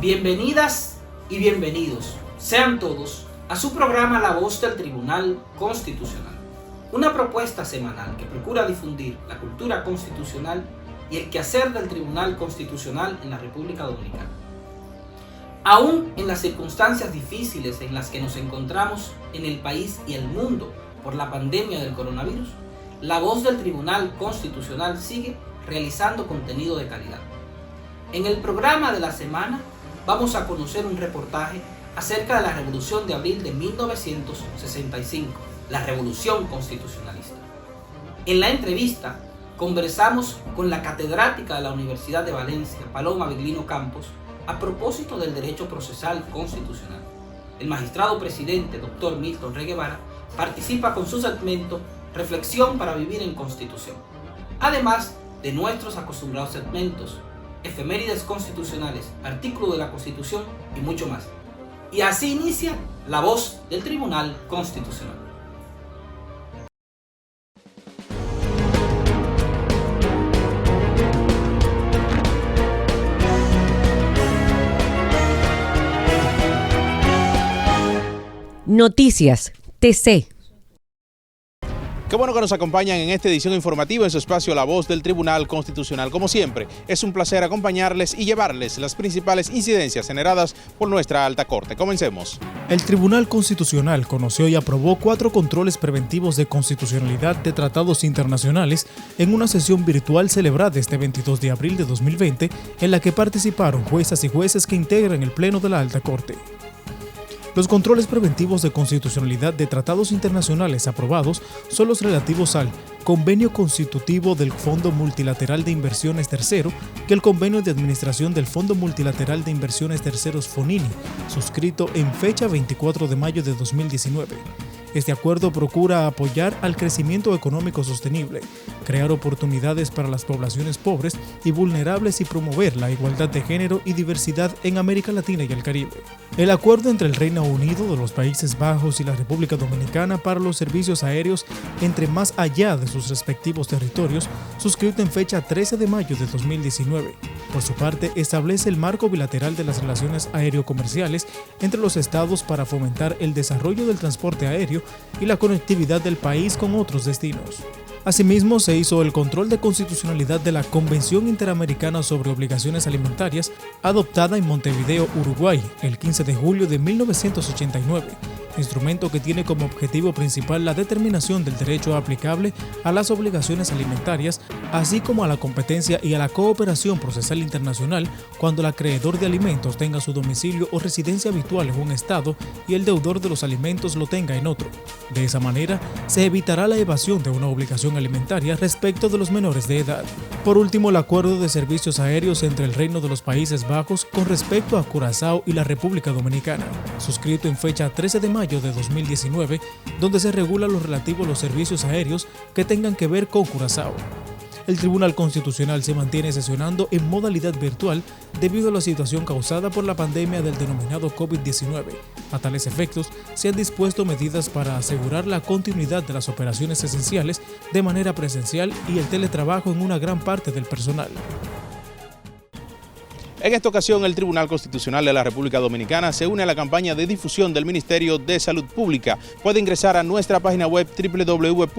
Bienvenidas y bienvenidos, sean todos, a su programa La Voz del Tribunal Constitucional, una propuesta semanal que procura difundir la cultura constitucional y el quehacer del Tribunal Constitucional en la República Dominicana. Aún en las circunstancias difíciles en las que nos encontramos en el país y el mundo por la pandemia del coronavirus, La Voz del Tribunal Constitucional sigue realizando contenido de calidad. En el programa de la semana vamos a conocer un reportaje acerca de la Revolución de Abril de 1965, la Revolución Constitucionalista. En la entrevista conversamos con la catedrática de la Universidad de Valencia, Paloma Virlino Campos, a propósito del derecho procesal constitucional. El magistrado presidente, Dr. Milton Rey Guevara, participa con su segmento Reflexión para vivir en Constitución, además de nuestros acostumbrados segmentos Efemérides constitucionales, artículo de la Constitución y mucho más. Y así inicia La Voz del Tribunal Constitucional. Noticias TC. Qué bueno que nos acompañan en esta edición informativa en su espacio La Voz del Tribunal Constitucional. Como siempre, es un placer acompañarles y llevarles las principales incidencias generadas por nuestra alta corte. Comencemos. El Tribunal Constitucional conoció y aprobó 4 controles preventivos de constitucionalidad de tratados internacionales en una sesión virtual celebrada este 22 de abril de 2020, en la que participaron juezas y jueces que integran el Pleno de la Alta Corte. Los controles preventivos de constitucionalidad de tratados internacionales aprobados son los relativos al Convenio Constitutivo del Fondo Multilateral de Inversiones Tercero, que el Convenio de Administración del Fondo Multilateral de Inversiones Terceros FONINI, suscrito en fecha 24 de mayo de 2019. Este acuerdo procura apoyar al crecimiento económico sostenible, crear oportunidades para las poblaciones pobres y vulnerables y promover la igualdad de género y diversidad en América Latina y el Caribe. El acuerdo entre el Reino Unido de los Países Bajos y la República Dominicana para los servicios aéreos entre más allá de sus respectivos territorios, suscrito en fecha 13 de mayo de 2019. Por su parte, establece el marco bilateral de las relaciones aéreo-comerciales entre los estados para fomentar el desarrollo del transporte aéreo y la conectividad del país con otros destinos. Asimismo, se hizo el control de constitucionalidad de la Convención Interamericana sobre Obligaciones Alimentarias, adoptada en Montevideo, Uruguay, el 15 de julio de 1989, instrumento que tiene como objetivo principal la determinación del derecho aplicable a las obligaciones alimentarias, así como a la competencia y a la cooperación procesal internacional cuando el acreedor de alimentos tenga su domicilio o residencia habitual en un estado y el deudor de los alimentos lo tenga en otro. De esa manera, se evitará la evasión de una obligación alimentaria respecto de los menores de edad. Por último, el acuerdo de servicios aéreos entre el Reino de los Países Bajos con respecto a Curazao y la República Dominicana, suscrito en fecha 13 de mayo de 2019, donde se regula lo relativo a los servicios aéreos que tengan que ver con Curazao. El Tribunal Constitucional se mantiene sesionando en modalidad virtual debido a la situación causada por la pandemia del denominado COVID-19. A tales efectos, se han dispuesto medidas para asegurar la continuidad de las operaciones esenciales de manera presencial y el teletrabajo en una gran parte del personal. En esta ocasión, el Tribunal Constitucional de la República Dominicana se une a la campaña de difusión del Ministerio de Salud Pública. Puede ingresar a nuestra página web www.tc.gov.do.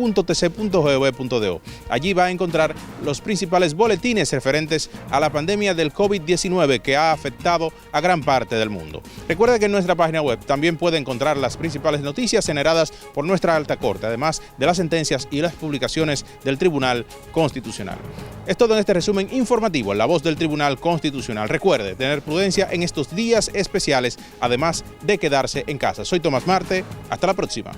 Allí va a encontrar los principales boletines referentes a la pandemia del COVID-19 que ha afectado a gran parte del mundo. Recuerde que en nuestra página web también puede encontrar las principales noticias generadas por nuestra alta corte, además de las sentencias y las publicaciones del Tribunal Constitucional. Es todo en este resumen informativo en La Voz del Tribunal Constitucional. Recuerde tener prudencia en estos días especiales, además de quedarse en casa. Soy Tomás Marte, hasta la próxima.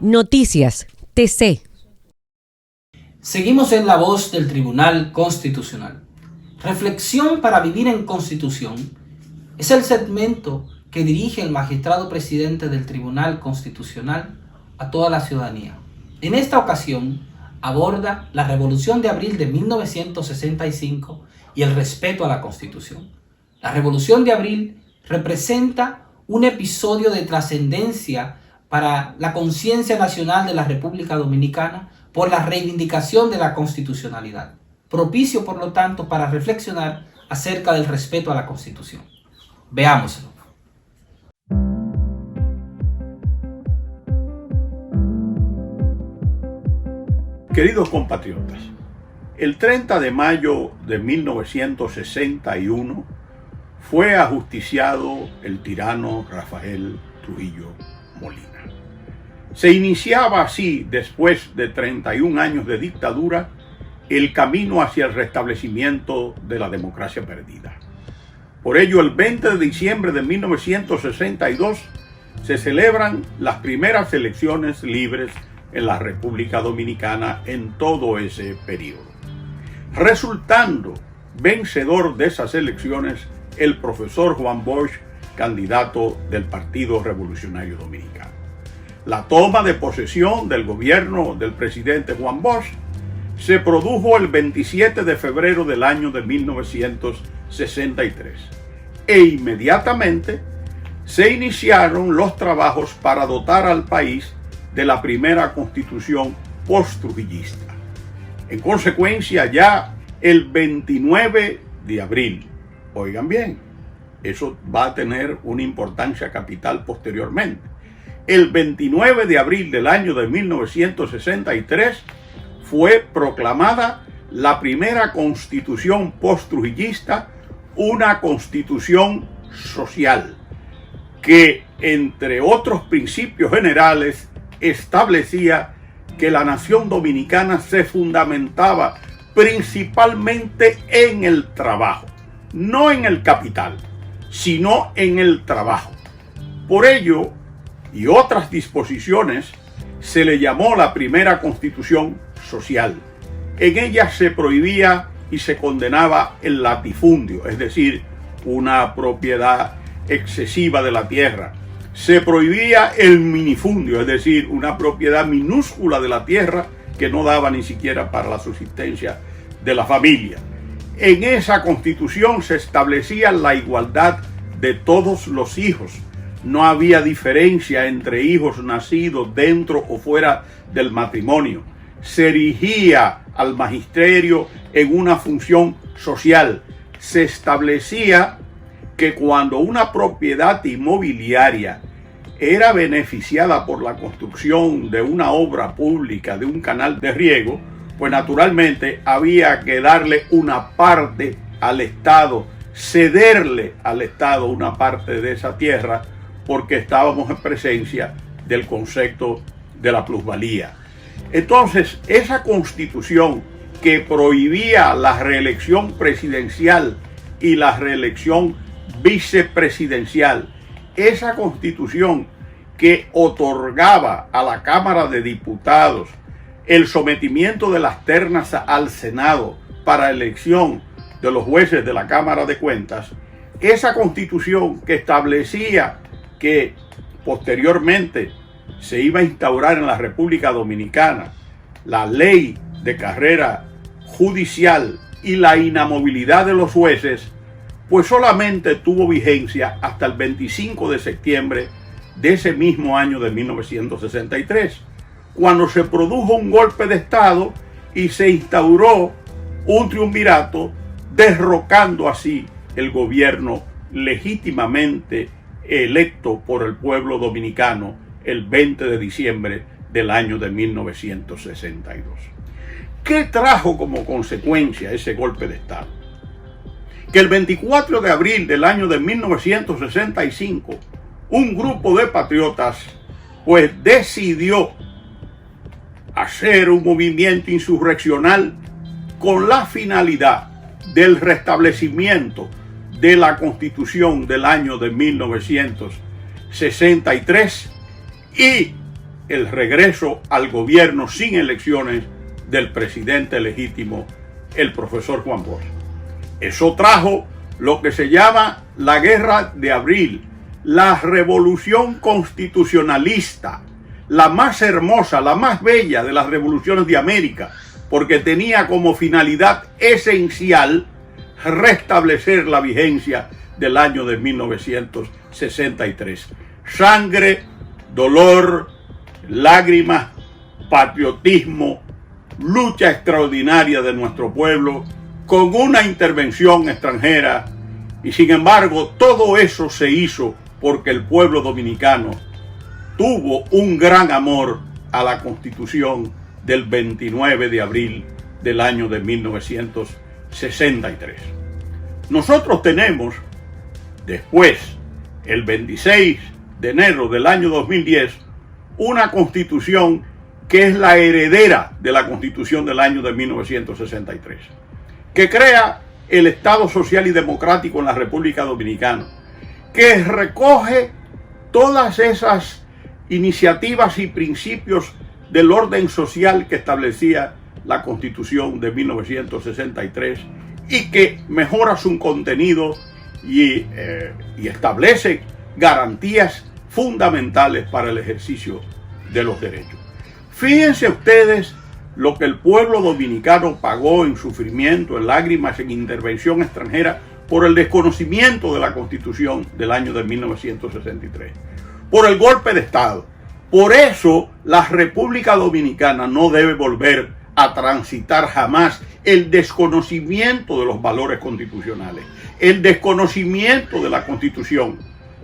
Noticias TC. Seguimos en La Voz del Tribunal Constitucional. Reflexión para vivir en Constitución es el segmento que dirige el magistrado presidente del Tribunal Constitucional a toda la ciudadanía. En esta ocasión aborda la Revolución de Abril de 1965 y el respeto a la Constitución. La Revolución de Abril representa un episodio de trascendencia para la conciencia nacional de la República Dominicana por la reivindicación de la constitucionalidad, propicio por lo tanto para reflexionar acerca del respeto a la Constitución. Veámoslo. Queridos compatriotas, el 30 de mayo de 1961 fue ajusticiado el tirano Rafael Trujillo Molina. Se iniciaba así, después de 31 años de dictadura, el camino hacia el restablecimiento de la democracia perdida. Por ello, el 20 de diciembre de 1962 se celebran las primeras elecciones libres en la República Dominicana en todo ese periodo, resultando vencedor de esas elecciones el profesor Juan Bosch, candidato del Partido Revolucionario Dominicano. La toma de posesión del gobierno del presidente Juan Bosch se produjo el 27 de febrero del año de 1963 e inmediatamente se iniciaron los trabajos para dotar al país de la primera constitución post-trujillista. En consecuencia, ya el 29 de abril, oigan bien, eso va a tener una importancia capital posteriormente. El 29 de abril del año de 1963 fue proclamada la primera constitución post-trujillista, una constitución social, que entre otros principios generales establecía que la nación dominicana se fundamentaba principalmente en el trabajo, no en el capital, sino en el trabajo. Por ello, y otras disposiciones, se le llamó la primera constitución social. En ella se prohibía y se condenaba el latifundio, es decir, una propiedad excesiva de la tierra. Se prohibía el minifundio, es decir, una propiedad minúscula de la tierra que no daba ni siquiera para la subsistencia de la familia. En esa constitución se establecía la igualdad de todos los hijos. No había diferencia entre hijos nacidos dentro o fuera del matrimonio. Se erigía al magisterio en una función social. Se establecía que cuando una propiedad inmobiliaria era beneficiada por la construcción de una obra pública, de un canal de riego, pues naturalmente había que darle una parte al Estado, cederle al Estado una parte de esa tierra, porque estábamos en presencia del concepto de la plusvalía. Entonces, esa constitución que prohibía la reelección presidencial y la reelección vicepresidencial, esa constitución que otorgaba a la Cámara de Diputados el sometimiento de las ternas al Senado para elección de los jueces de la Cámara de Cuentas, esa constitución que establecía que posteriormente se iba a instaurar en la República Dominicana la ley de carrera judicial y la inamovilidad de los jueces, pues solamente tuvo vigencia hasta el 25 de septiembre de ese mismo año de 1963, cuando se produjo un golpe de Estado y se instauró un triunvirato, derrocando así el gobierno legítimamente electo por el pueblo dominicano el 20 de diciembre del año de 1962. ¿Qué trajo como consecuencia ese golpe de Estado? Que el 24 de abril del año de 1965, un grupo de patriotas pues decidió hacer un movimiento insurreccional con la finalidad del restablecimiento de la Constitución del año de 1963 y el regreso al gobierno sin elecciones del presidente legítimo, el profesor Juan Bosch. Eso trajo lo que se llama la Guerra de Abril, la revolución constitucionalista, la más hermosa, la más bella de las revoluciones de América, porque tenía como finalidad esencial restablecer la vigencia del año de 1963. Sangre, dolor, lágrimas, patriotismo, lucha extraordinaria de nuestro pueblo con una intervención extranjera, y sin embargo todo eso se hizo porque el pueblo dominicano tuvo un gran amor a la Constitución del 29 de abril del año de 1963. Nosotros tenemos después, el 26 de enero del año 2010, una Constitución que es la heredera de la Constitución del año de 1963, que crea el Estado Social y Democrático en la República Dominicana, que recoge todas esas iniciativas y principios del orden social que establecía la Constitución de 1963 y que mejora su contenido y establece garantías fundamentales para el ejercicio de los derechos. Fíjense ustedes lo que el pueblo dominicano pagó en sufrimiento, en lágrimas, en intervención extranjera por el desconocimiento de la Constitución del año de 1963, por el golpe de Estado. Por eso la República Dominicana no debe volver a transitar jamás el desconocimiento de los valores constitucionales, el desconocimiento de la Constitución,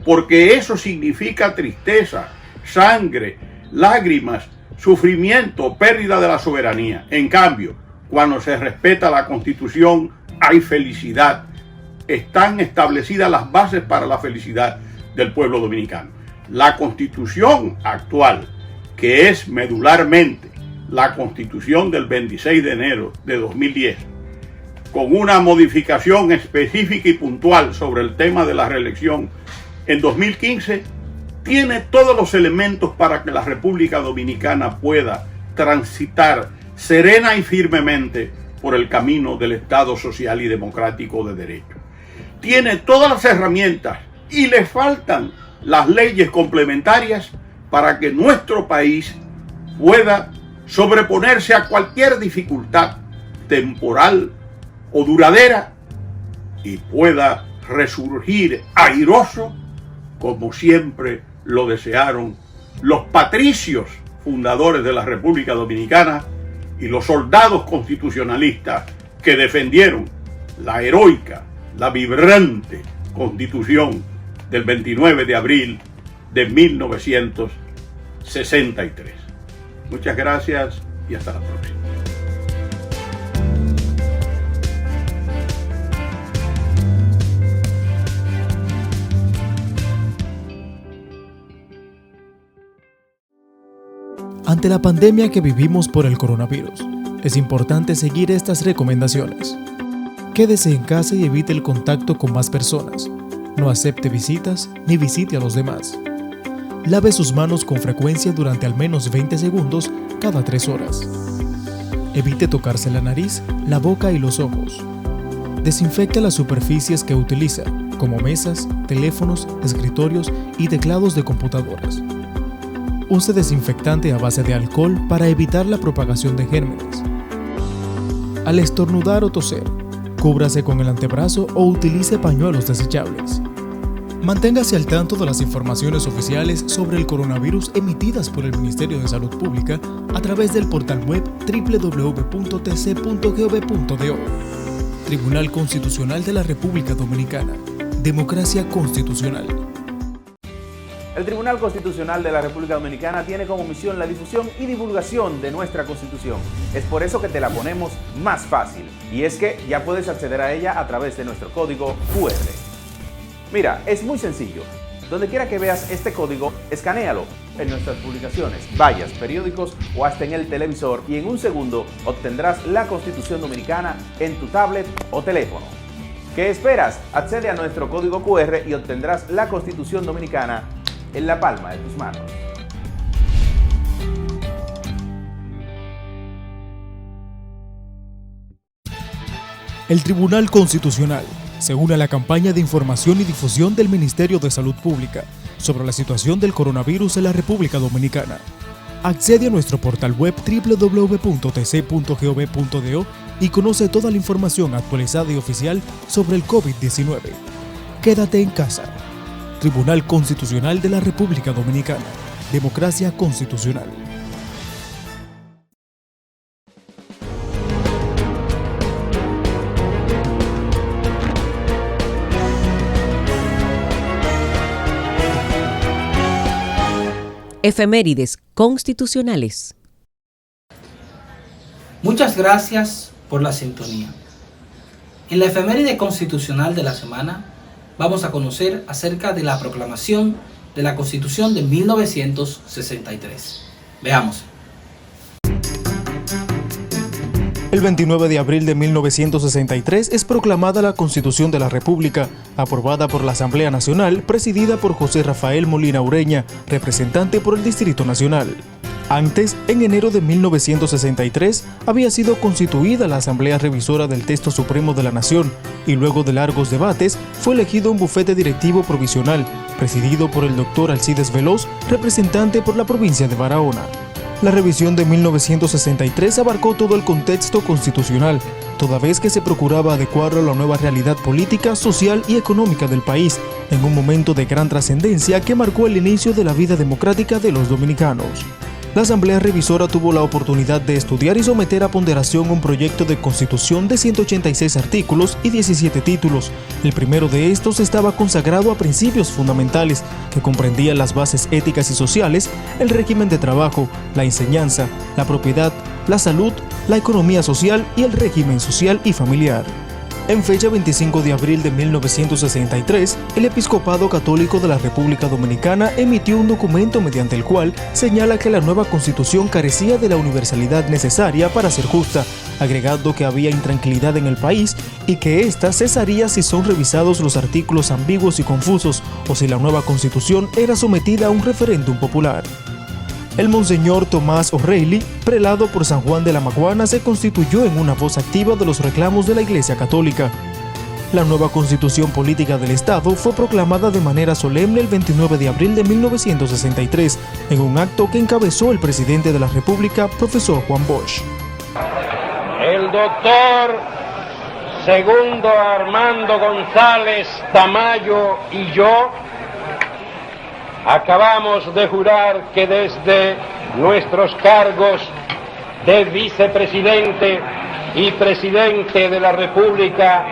porque eso significa tristeza, sangre, lágrimas, sufrimiento, pérdida de la soberanía. En cambio, cuando se respeta la Constitución, hay felicidad. Están establecidas las bases para la felicidad del pueblo dominicano. La Constitución actual, que es medularmente la Constitución del 26 de enero de 2010, con una modificación específica y puntual sobre el tema de la reelección en 2015, tiene todos los elementos para que la República Dominicana pueda transitar serena y firmemente por el camino del Estado social y democrático de derecho. Tiene todas las herramientas y le faltan las leyes complementarias para que nuestro país pueda sobreponerse a cualquier dificultad temporal o duradera y pueda resurgir airoso como siempre lo desearon los patricios fundadores de la República Dominicana y los soldados constitucionalistas que defendieron la heroica, la vibrante Constitución del 29 de abril de 1963. Muchas gracias y hasta la próxima. Ante la pandemia que vivimos por el coronavirus, es importante seguir estas recomendaciones. Quédese en casa y evite el contacto con más personas. No acepte visitas ni visite a los demás. Lave sus manos con frecuencia durante al menos 20 segundos cada 3 horas. Evite tocarse la nariz, la boca y los ojos. Desinfecte las superficies que utiliza, como mesas, teléfonos, escritorios y teclados de computadoras. Use desinfectante a base de alcohol para evitar la propagación de gérmenes. Al estornudar o toser, cúbrase con el antebrazo o utilice pañuelos desechables. Manténgase al tanto de las informaciones oficiales sobre el coronavirus emitidas por el Ministerio de Salud Pública a través del portal web www.tc.gov.do. Tribunal Constitucional de la República Dominicana. Democracia constitucional. El Tribunal Constitucional de la República Dominicana tiene como misión la difusión y divulgación de nuestra Constitución. Es por eso que te la ponemos más fácil. Y es que ya puedes acceder a ella a través de nuestro código QR. Mira, es muy sencillo. Donde quiera que veas este código, escanéalo en nuestras publicaciones, vallas, periódicos o hasta en el televisor y en un segundo obtendrás la Constitución Dominicana en tu tablet o teléfono. ¿Qué esperas? Accede a nuestro código QR y obtendrás la Constitución Dominicana en la palma de tus manos. El Tribunal Constitucional se une a la campaña de información y difusión del Ministerio de Salud Pública sobre la situación del coronavirus en la República Dominicana. Accede a nuestro portal web www.tc.gov.do y conoce toda la información actualizada y oficial sobre el COVID-19. Quédate en casa. Tribunal Constitucional de la República Dominicana. Democracia constitucional. Efemérides constitucionales. Muchas gracias por la sintonía. En la efeméride constitucional de la semana vamos a conocer acerca de la proclamación de la Constitución de 1963. Veamos. El 29 de abril de 1963 es proclamada la Constitución de la República, aprobada por la Asamblea Nacional, presidida por José Rafael Molina Ureña, representante por el Distrito Nacional. Antes, en enero de 1963, había sido constituida la Asamblea Revisora del Texto Supremo de la Nación y luego de largos debates fue elegido un bufete directivo provisional, presidido por el doctor Alcides Veloz, representante por la provincia de Barahona. La revisión de 1963 abarcó todo el contexto constitucional, toda vez que se procuraba adecuarlo a la nueva realidad política, social y económica del país, en un momento de gran trascendencia que marcó el inicio de la vida democrática de los dominicanos. La Asamblea Revisora tuvo la oportunidad de estudiar y someter a ponderación un proyecto de constitución de 186 artículos y 17 títulos. El primero de estos estaba consagrado a principios fundamentales que comprendían las bases éticas y sociales, el régimen de trabajo, la enseñanza, la propiedad, la salud, la economía social y el régimen social y familiar. En fecha 25 de abril de 1963, el Episcopado Católico de la República Dominicana emitió un documento mediante el cual señala que la nueva Constitución carecía de la universalidad necesaria para ser justa, agregando que había intranquilidad en el país y que ésta cesaría si son revisados los artículos ambiguos y confusos o si la nueva Constitución era sometida a un referéndum popular. El Monseñor Tomás O'Reilly, prelado por San Juan de la Maguana, se constituyó en una voz activa de los reclamos de la Iglesia Católica. La nueva Constitución Política del Estado fue proclamada de manera solemne el 29 de abril de 1963, en un acto que encabezó el presidente de la República, profesor Juan Bosch. El doctor Segundo Armando González Tamayo y yo acabamos de jurar que desde nuestros cargos de vicepresidente y presidente de la República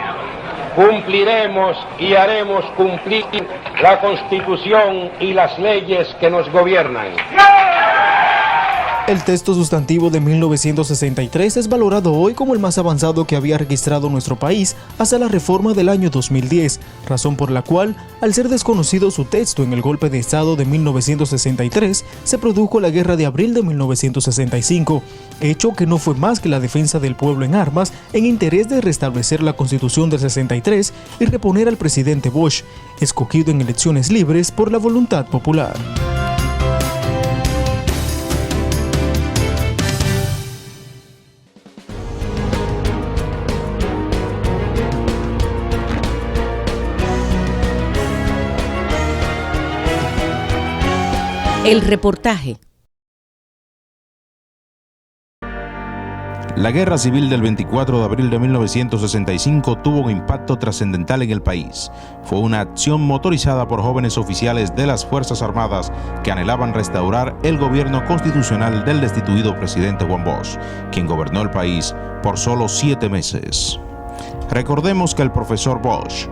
cumpliremos y haremos cumplir la Constitución y las leyes que nos gobiernan. El texto sustantivo de 1963 es valorado hoy como el más avanzado que había registrado nuestro país hasta la reforma del año 2010, razón por la cual, al ser desconocido su texto en el golpe de Estado de 1963, se produjo la Guerra de Abril de 1965, hecho que no fue más que la defensa del pueblo en armas en interés de restablecer la Constitución del 63 y reponer al presidente Bosch, escogido en elecciones libres por la voluntad popular. El reportaje. La Guerra Civil del 24 de abril de 1965 tuvo un impacto trascendental en el país. Fue una acción motorizada por jóvenes oficiales de las Fuerzas Armadas que anhelaban restaurar el gobierno constitucional del destituido presidente Juan Bosch, quien gobernó el país por solo 7 meses. Recordemos que el profesor Bosch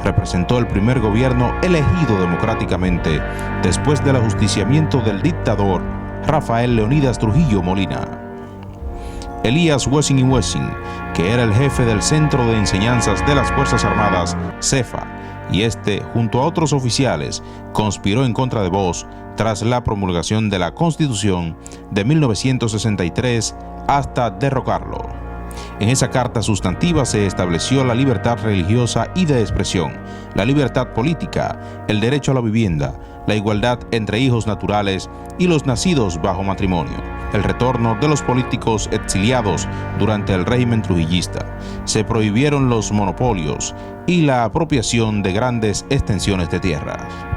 representó el primer gobierno elegido democráticamente después del ajusticiamiento del dictador Rafael Leonidas Trujillo Molina. Elías Wessing y Wessing, que era el jefe del Centro de Enseñanzas de las Fuerzas Armadas, CEFA, y junto a otros oficiales, conspiró en contra de Bosch tras la promulgación de la Constitución de 1963 hasta derrocarlo. En esa carta sustantiva se estableció la libertad religiosa y de expresión, la libertad política, el derecho a la vivienda, la igualdad entre hijos naturales y los nacidos bajo matrimonio, el retorno de los políticos exiliados durante el régimen trujillista. Se prohibieron los monopolios y la apropiación de grandes extensiones de tierras.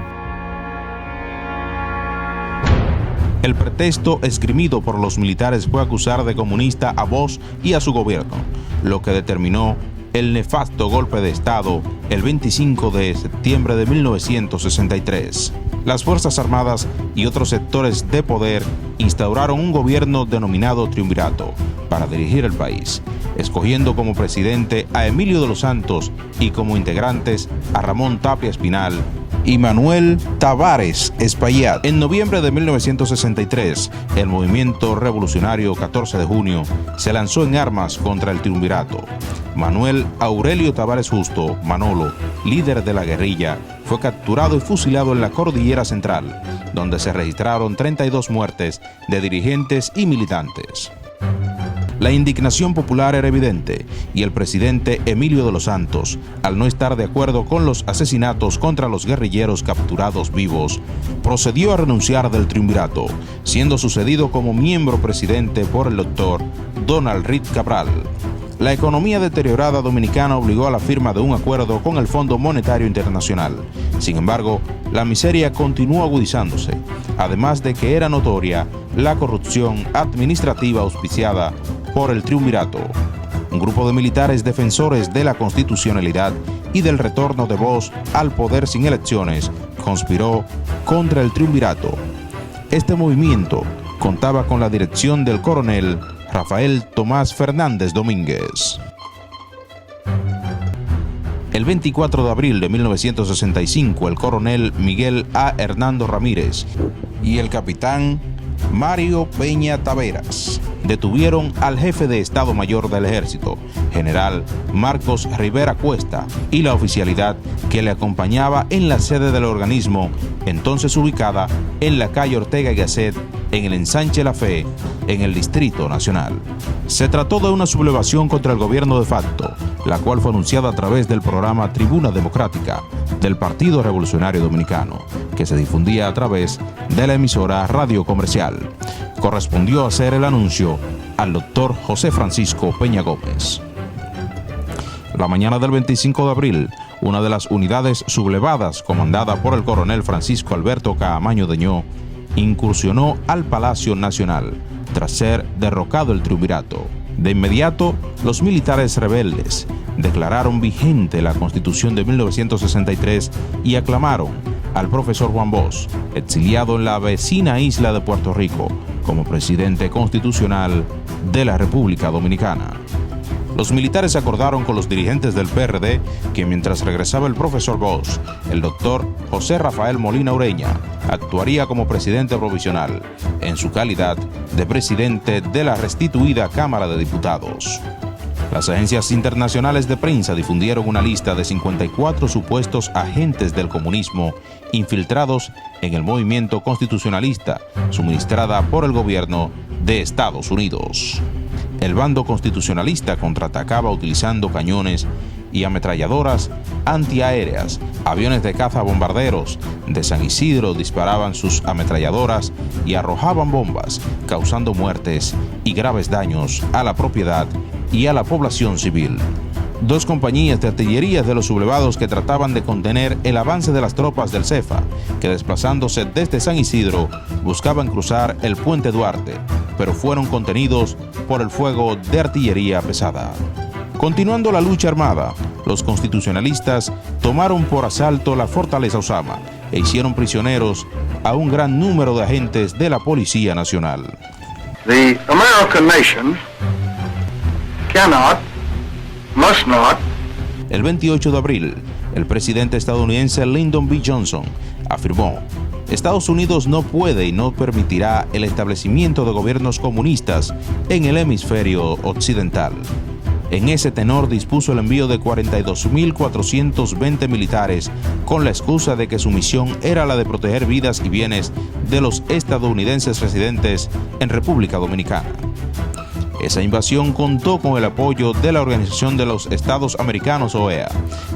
El pretexto esgrimido por los militares fue acusar de comunista a Bosch y a su gobierno, lo que determinó el nefasto golpe de Estado el 25 de septiembre de 1963. Las Fuerzas Armadas y otros sectores de poder instauraron un gobierno denominado triunvirato para dirigir el país, escogiendo como presidente a Emilio de los Santos y como integrantes a Ramón Tapia Espinal y Manuel Tavares Espaillat. En noviembre de 1963, el movimiento revolucionario 14 de junio se lanzó en armas contra el triunvirato. Manuel Aurelio Tavares Justo, Manolo, líder de la guerrilla, fue capturado y fusilado en la Cordillera Central, donde se registraron 32 muertes de dirigentes y militantes. La indignación popular era evidente y el presidente Emilio de los Santos, al no estar de acuerdo con los asesinatos contra los guerrilleros capturados vivos, procedió a renunciar del triunvirato, siendo sucedido como miembro presidente por el doctor Donald Reed Cabral. La economía deteriorada dominicana obligó a la firma de un acuerdo con el Fondo Monetario Internacional. Sin embargo, la miseria continuó agudizándose, además de que era notoria la corrupción administrativa auspiciada por el triunvirato. Un grupo de militares defensores de la constitucionalidad y del retorno de Bosch al poder sin elecciones conspiró contra el triunvirato. Este movimiento contaba con la dirección del coronel Rafael Tomás Fernández Domínguez. El 24 de abril de 1965, el coronel Miguel A. Hernando Ramírez y el capitán Mario Peña Taveras detuvieron al jefe de Estado Mayor del Ejército, general Marcos Rivera Cuesta, y la oficialidad que le acompañaba en la sede del organismo, entonces ubicada en la calle Ortega y Gasset, en el ensanche La Fe, en el Distrito Nacional. Se trató de una sublevación contra el gobierno de facto, la cual fue anunciada a través del programa Tribuna Democrática del Partido Revolucionario Dominicano, que se difundía a través de la emisora Radio Comercial. Correspondió hacer el anuncio al doctor José Francisco Peña Gómez. La mañana del 25 de abril, una de las unidades sublevadas, comandada por el coronel Francisco Alberto Caamaño Deñó, incursionó al Palacio Nacional tras ser derrocado el triunvirato. De inmediato, los militares rebeldes declararon vigente la Constitución de 1963 y aclamaron al profesor Juan Bosch, exiliado en la vecina isla de Puerto Rico, como presidente constitucional de la República Dominicana. Los militares acordaron con los dirigentes del PRD que mientras regresaba el profesor Bosch, el doctor José Rafael Molina Ureña actuaría como presidente provisional, en su calidad de presidente de la restituida Cámara de Diputados. Las agencias internacionales de prensa difundieron una lista de 54 supuestos agentes del comunismo infiltrados en el movimiento constitucionalista, suministrada por el gobierno de Estados Unidos. El bando constitucionalista contraatacaba utilizando cañones y ametralladoras antiaéreas, aviones de caza bombarderos de San Isidro disparaban sus ametralladoras y arrojaban bombas, causando muertes y graves daños a la propiedad y a la población civil. Dos compañías de artillería de los sublevados que trataban de contener el avance de las tropas del CEFA, que desplazándose desde San Isidro buscaban cruzar el puente Duarte, pero fueron contenidos por el fuego de artillería pesada. Continuando la lucha armada, los constitucionalistas tomaron por asalto la fortaleza Osama e hicieron prisioneros a un gran número de agentes de la Policía Nacional. The American nation cannot, must not. El 28 de abril, el presidente estadounidense Lyndon B. Johnson afirmó: Estados Unidos no puede y no permitirá el establecimiento de gobiernos comunistas en el hemisferio occidental. En ese tenor dispuso el envío de 42.420 militares con la excusa de que su misión era la de proteger vidas y bienes de los estadounidenses residentes en República Dominicana. Esa invasión contó con el apoyo de la Organización de los Estados Americanos, OEA,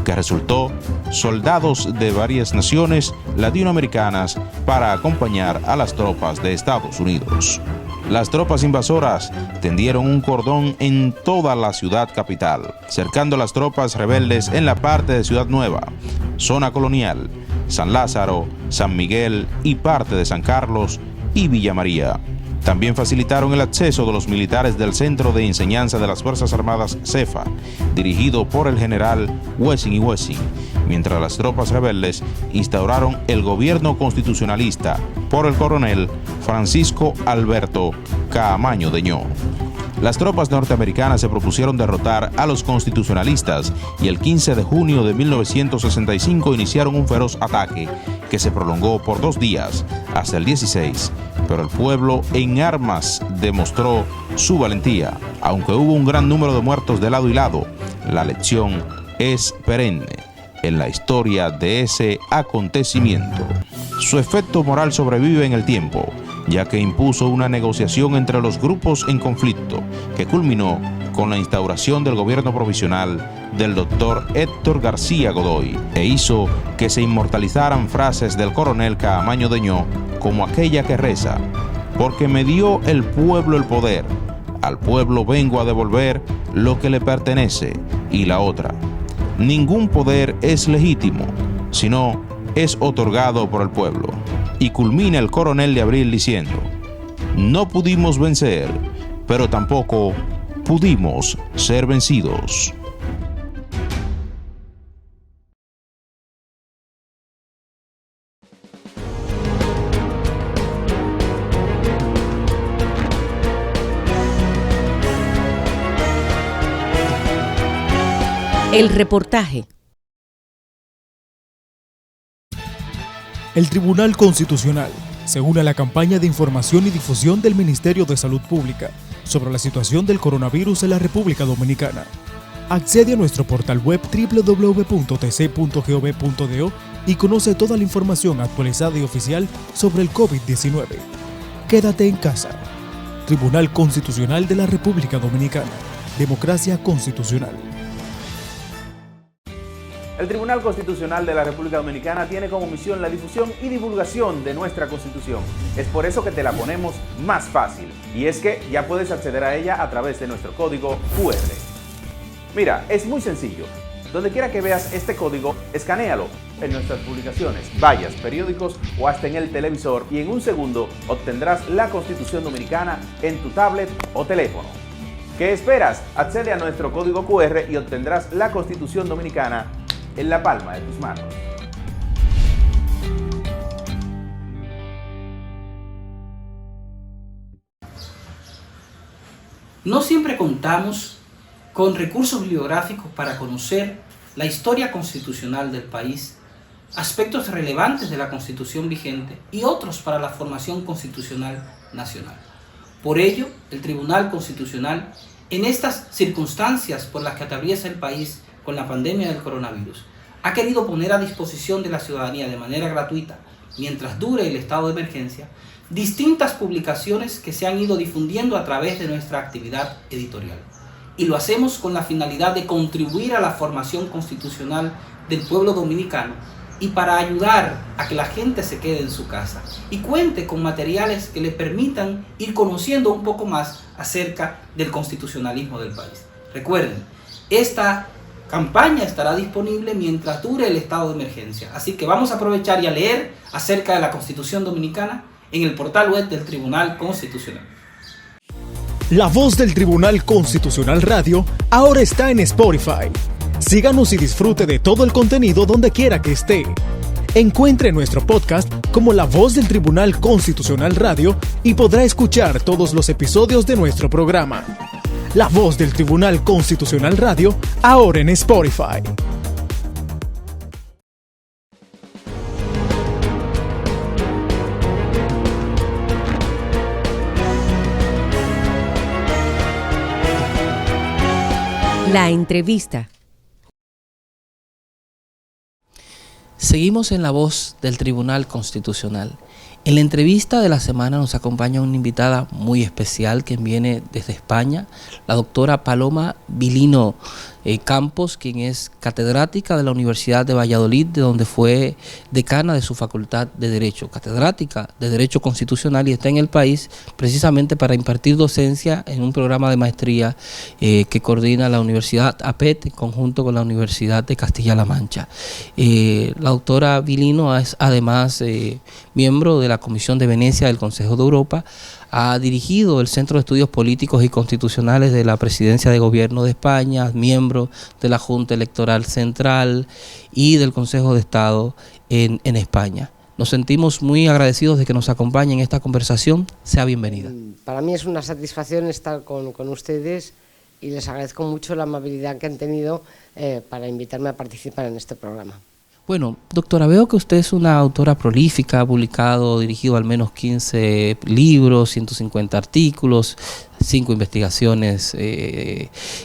que resultó soldados de varias naciones latinoamericanas para acompañar a las tropas de Estados Unidos. Las tropas invasoras tendieron un cordón en toda la ciudad capital, cercando las tropas rebeldes en la parte de Ciudad Nueva, Zona Colonial, San Lázaro, San Miguel y parte de San Carlos y Villa María. También facilitaron el acceso de los militares del Centro de Enseñanza de las Fuerzas Armadas CEFA, dirigido por el general Wessing y Wessing, mientras las tropas rebeldes instauraron el gobierno constitucionalista por el coronel Francisco Alberto Caamaño Deñó. Las tropas norteamericanas se propusieron derrotar a los constitucionalistas y el 15 de junio de 1965 iniciaron un feroz ataque que se prolongó por 2 días hasta el 16, pero el pueblo en armas demostró su valentía. Aunque hubo un gran número de muertos de lado y lado, la lección es perenne en la historia de ese acontecimiento. Su efecto moral sobrevive en el tiempo, ya que impuso una negociación entre los grupos en conflicto, que culminó con la instauración del gobierno provisional del doctor Héctor García Godoy, e hizo que se inmortalizaran frases del coronel Caamaño Deñó, como aquella que reza: porque me dio el pueblo el poder, al pueblo vengo a devolver lo que le pertenece, y la otra: ningún poder es legítimo, sino es otorgado por el pueblo. Y culmina el coronel de Abril diciendo: no pudimos vencer, pero tampoco pudimos ser vencidos. El reportaje. El Tribunal Constitucional se une a la campaña de información y difusión del Ministerio de Salud Pública sobre la situación del coronavirus en la República Dominicana. Accede a nuestro portal web www.tc.gov.do y conoce toda la información actualizada y oficial sobre el COVID-19. Quédate en casa. Tribunal Constitucional de la República Dominicana. Democracia constitucional. El Tribunal Constitucional de la República Dominicana tiene como misión la difusión y divulgación de nuestra Constitución. Es por eso que te la ponemos más fácil. Y es que ya puedes acceder a ella a través de nuestro código QR. Mira, es muy sencillo. Donde quiera que veas este código, escanéalo en nuestras publicaciones, vallas, periódicos o hasta en el televisor, y en un segundo obtendrás la Constitución Dominicana en tu tablet o teléfono. ¿Qué esperas? Accede a nuestro código QR y obtendrás la Constitución Dominicana en la palma de tus manos. No siempre contamos con recursos bibliográficos para conocer la historia constitucional del país, aspectos relevantes de la Constitución vigente y otros para la formación constitucional nacional. Por ello, el Tribunal Constitucional, en estas circunstancias por las que atraviesa el país con la pandemia del coronavirus, ha querido poner a disposición de la ciudadanía de manera gratuita, mientras dure el estado de emergencia, distintas publicaciones que se han ido difundiendo a través de nuestra actividad editorial. Y lo hacemos con la finalidad de contribuir a la formación constitucional del pueblo dominicano y para ayudar a que la gente se quede en su casa y cuente con materiales que le permitan ir conociendo un poco más acerca del constitucionalismo del país. Recuerden, esta campaña estará disponible mientras dure el estado de emergencia, así que vamos a aprovechar y a leer acerca de la Constitución Dominicana en el portal web del Tribunal Constitucional. La voz del Tribunal Constitucional Radio ahora está en Spotify. Síganos y disfrute de todo el contenido donde quiera que esté. Encuentre nuestro podcast como La Voz del Tribunal Constitucional Radio y podrá escuchar todos los episodios de nuestro programa. La Voz del Tribunal Constitucional Radio, ahora en Spotify. La entrevista. Seguimos en La Voz del Tribunal Constitucional En la entrevista de la semana nos acompaña una invitada muy especial que viene desde España, la doctora Paloma Vilino Campos, quien es catedrática de la Universidad de Valladolid, de donde fue decana de su Facultad de Derecho, catedrática de Derecho Constitucional, y está en el país precisamente para impartir docencia en un programa de maestría que coordina la Universidad APET en conjunto con la Universidad de Castilla-La Mancha. La doctora Vilino es además miembro de la Comisión de Venecia del Consejo de Europa. Ha dirigido el Centro de Estudios Políticos y Constitucionales de la Presidencia de Gobierno de España, miembro de la Junta Electoral Central y del Consejo de Estado en España. Nos sentimos muy agradecidos de que nos acompañe en esta conversación. Sea bienvenida. Para mí es una satisfacción estar con ustedes y les agradezco mucho la amabilidad que han tenido para invitarme a participar en este programa. Bueno, doctora, veo que usted es una autora prolífica, ha publicado, dirigido al menos 15 libros, 150 artículos, 5 investigaciones,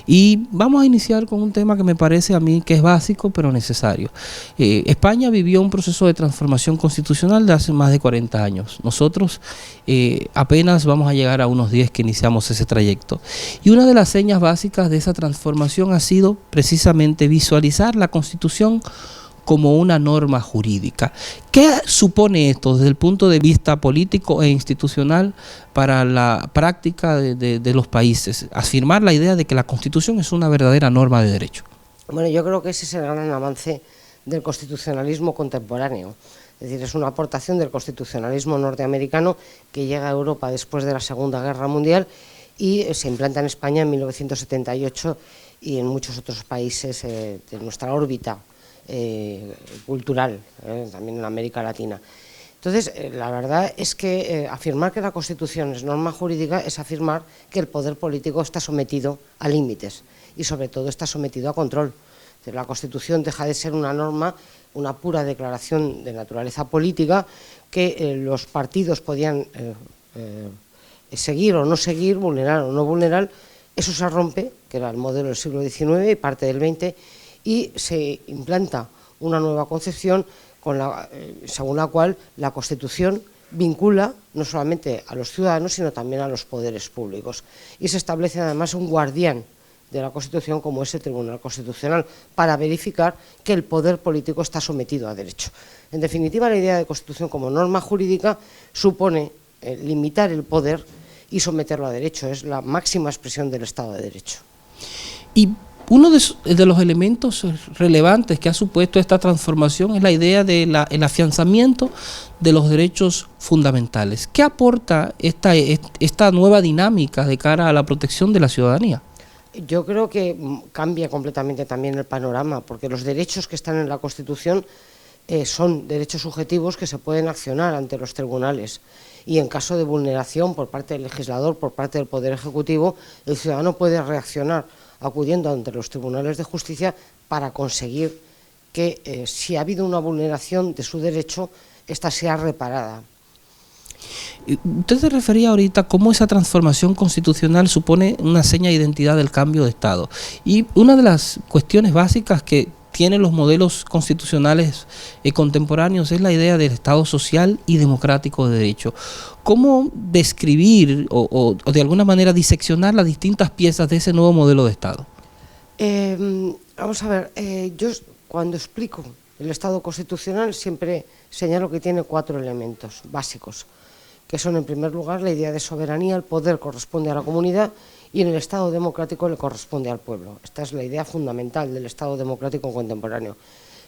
y vamos a iniciar con un tema que me parece a mí que es básico pero necesario. España vivió un proceso de transformación constitucional de hace más de 40 años. Nosotros apenas vamos a llegar a unos 10 que iniciamos ese trayecto. Y una de las señas básicas de esa transformación ha sido precisamente visualizar la Constitución como una norma jurídica. ¿Qué supone esto desde el punto de vista político e institucional para la práctica de los países? Afirmar la idea de que la Constitución es una verdadera norma de derecho. Bueno, yo creo que ese es el gran avance del constitucionalismo contemporáneo. Es decir, es una aportación del constitucionalismo norteamericano que llega a Europa después de la Segunda Guerra Mundial y se implanta en España en 1978 y en muchos otros países de nuestra órbita cultural, también en América Latina. Entonces, la verdad es que afirmar que la Constitución es norma jurídica es afirmar que el poder político está sometido a límites y sobre todo está sometido a control. La Constitución deja de ser una norma, una pura declaración de naturaleza política que los partidos podían seguir o no seguir, vulnerar o no vulnerar. Eso se rompe, que era el modelo del siglo XIX y parte del XX, y se implanta una nueva concepción según la cual la Constitución vincula no solamente a los ciudadanos, sino también a los poderes públicos. Y se establece además un guardián de la Constitución, como es el Tribunal Constitucional, para verificar que el poder político está sometido a derecho. En definitiva, la idea de Constitución como norma jurídica supone limitar el poder y someterlo a derecho. Es la máxima expresión del Estado de Derecho. Y uno de los elementos relevantes que ha supuesto esta transformación es la idea del afianzamiento de los derechos fundamentales. ¿Qué aporta esta nueva dinámica de cara a la protección de la ciudadanía? Yo creo que cambia completamente también el panorama, porque los derechos que están en la Constitución son derechos subjetivos que se pueden accionar ante los tribunales. Y en caso de vulneración por parte del legislador, por parte del Poder Ejecutivo, el ciudadano puede reaccionar acudiendo ante los tribunales de justicia para conseguir que si ha habido una vulneración de su derecho, ésta sea reparada. Usted se refería ahorita a cómo esa transformación constitucional supone una seña de identidad del cambio de Estado. Y una de las cuestiones básicas que tienen los modelos constitucionales contemporáneos es la idea del Estado social y democrático de derecho. ¿Cómo describir o de alguna manera diseccionar las distintas piezas de ese nuevo modelo de Estado? Vamos a ver, yo cuando explico el Estado constitucional siempre señalo que tiene 4 elementos básicos, que son en primer lugar la idea de soberanía, el poder corresponde a la comunidad y en el Estado democrático le corresponde al pueblo. Esta es la idea fundamental del Estado democrático contemporáneo.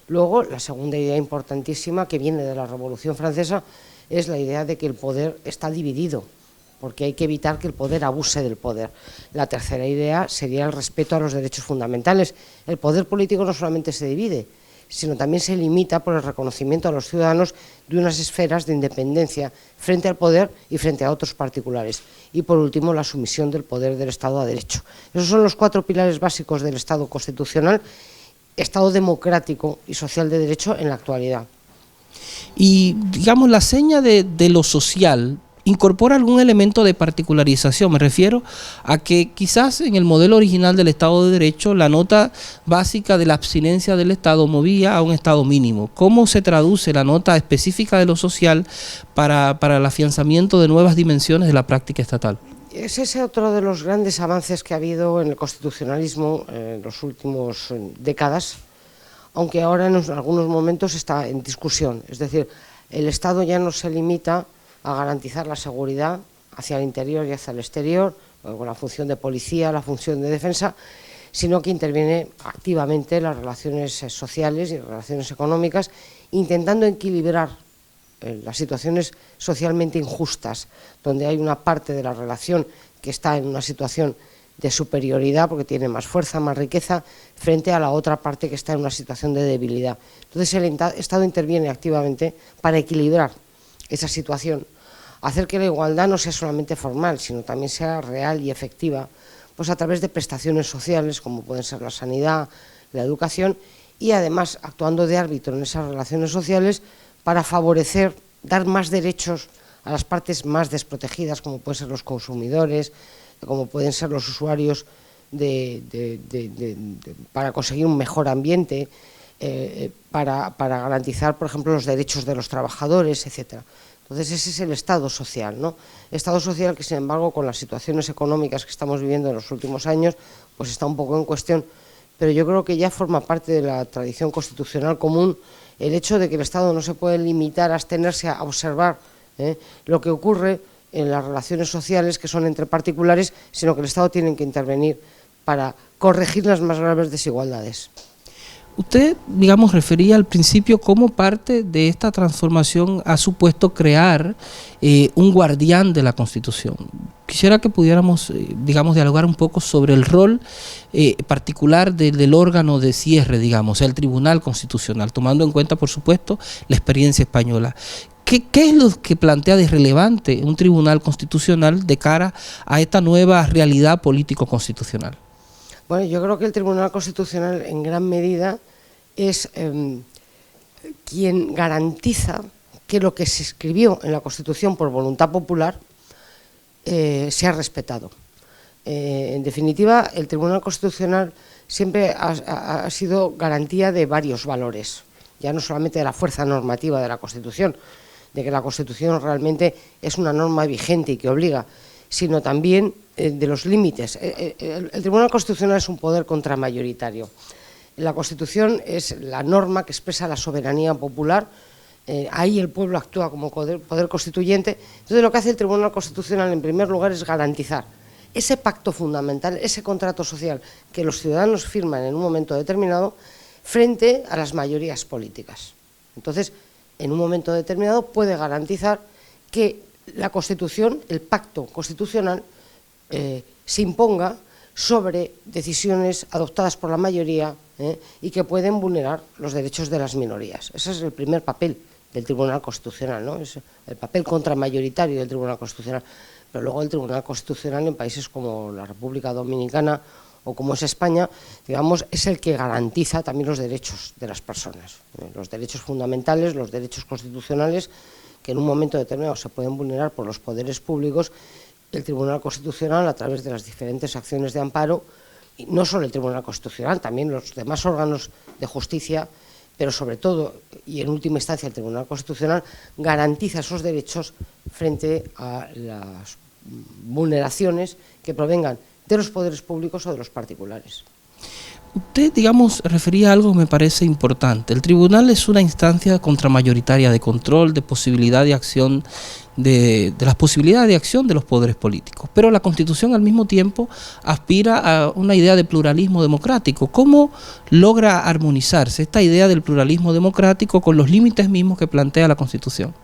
Luego, la segunda idea importantísima que viene de la Revolución Francesa es la idea de que el poder está dividido, porque hay que evitar que el poder abuse del poder. La tercera idea sería el respeto a los derechos fundamentales. El poder político no solamente se divide, sino también se limita por el reconocimiento a los ciudadanos de unas esferas de independencia frente al poder y frente a otros particulares. Y por último, la sumisión del poder del Estado a derecho. Esos son los 4 pilares básicos del Estado constitucional, Estado democrático y social de derecho en la actualidad. Y digamos, la seña de lo social incorpora algún elemento de particularización. Me refiero a que quizás en el modelo original del Estado de Derecho la nota básica de la abstinencia del Estado movía a un Estado mínimo. ¿Cómo se traduce la nota específica de lo social para el afianzamiento de nuevas dimensiones de la práctica estatal? Ese es otro de los grandes avances que ha habido en el constitucionalismo en los últimos décadas, aunque ahora en algunos momentos está en discusión. Es decir, el Estado ya no se limita a garantizar la seguridad hacia el interior y hacia el exterior, con la función de policía, la función de defensa, sino que interviene activamente en las relaciones sociales y relaciones económicas, intentando equilibrar las situaciones socialmente injustas, donde hay una parte de la relación que está en una situación de superioridad, porque tiene más fuerza, más riqueza, frente a la otra parte que está en una situación de debilidad. Entonces el Estado interviene activamente para equilibrar esa situación, hacer que la igualdad no sea solamente formal, sino también sea real y efectiva, pues a través de prestaciones sociales, como pueden ser la sanidad, la educación, y además actuando de árbitro en esas relaciones sociales para favorecer, dar más derechos a las partes más desprotegidas, como pueden ser los consumidores, como pueden ser los usuarios para conseguir un mejor ambiente, para garantizar, por ejemplo, los derechos de los trabajadores, etcétera. Entonces ese es el Estado social, ¿no? Estado social que, sin embargo, con las situaciones económicas que estamos viviendo en los últimos años, pues está un poco en cuestión, pero yo creo que ya forma parte de la tradición constitucional común el hecho de que el Estado no se puede limitar a abstenerse a observar lo que ocurre en las relaciones sociales que son entre particulares, sino que el Estado tiene que intervenir para corregir las más graves desigualdades. Usted, digamos, refería al principio cómo parte de esta transformación ha supuesto crear un guardián de la Constitución. Quisiera que pudiéramos, digamos, dialogar un poco sobre el rol particular del órgano de cierre, digamos, el Tribunal Constitucional, tomando en cuenta, por supuesto, la experiencia española. ¿Qué es lo que plantea de relevante un Tribunal Constitucional de cara a esta nueva realidad político-constitucional? Bueno, yo creo que el Tribunal Constitucional en gran medida es quien garantiza que lo que se escribió en la Constitución por voluntad popular sea respetado. En definitiva, el Tribunal Constitucional siempre ha sido garantía de varios valores, ya no solamente de la fuerza normativa de la Constitución, de que la Constitución realmente es una norma vigente y que obliga, sino también de los límites. El Tribunal Constitucional es un poder contramayoritario. La Constitución es la norma que expresa la soberanía popular, ahí el pueblo actúa como poder constituyente. Entonces lo que hace el Tribunal Constitucional en primer lugar es garantizar ese pacto fundamental, ese contrato social que los ciudadanos firman en un momento determinado frente a las mayorías políticas. Entonces, en un momento determinado puede garantizar que la Constitución, el pacto constitucional, se imponga sobre decisiones adoptadas por la mayoría y que pueden vulnerar los derechos de las minorías. Ese es el primer papel del Tribunal Constitucional, ¿no? Es el papel contramayoritario del Tribunal Constitucional. Pero luego el Tribunal Constitucional en países como la República Dominicana o como es España, digamos, es el que garantiza también los derechos de las personas, los derechos fundamentales, los derechos constitucionales, que en un momento determinado se pueden vulnerar por los poderes públicos. El Tribunal Constitucional, a través de las diferentes acciones de amparo, y no solo el Tribunal Constitucional, también los demás órganos de justicia, pero sobre todo, y en última instancia el Tribunal Constitucional, garantiza esos derechos frente a las vulneraciones que provengan de los poderes públicos o de los particulares. Usted, digamos, refería a algo que me parece importante. El tribunal es una instancia contramayoritaria de control, de posibilidad de acción, de las posibilidades de acción de los poderes políticos. Pero la Constitución al mismo tiempo aspira a una idea de pluralismo democrático. ¿Cómo logra armonizarse esta idea del pluralismo democrático con los límites mismos que plantea la Constitución?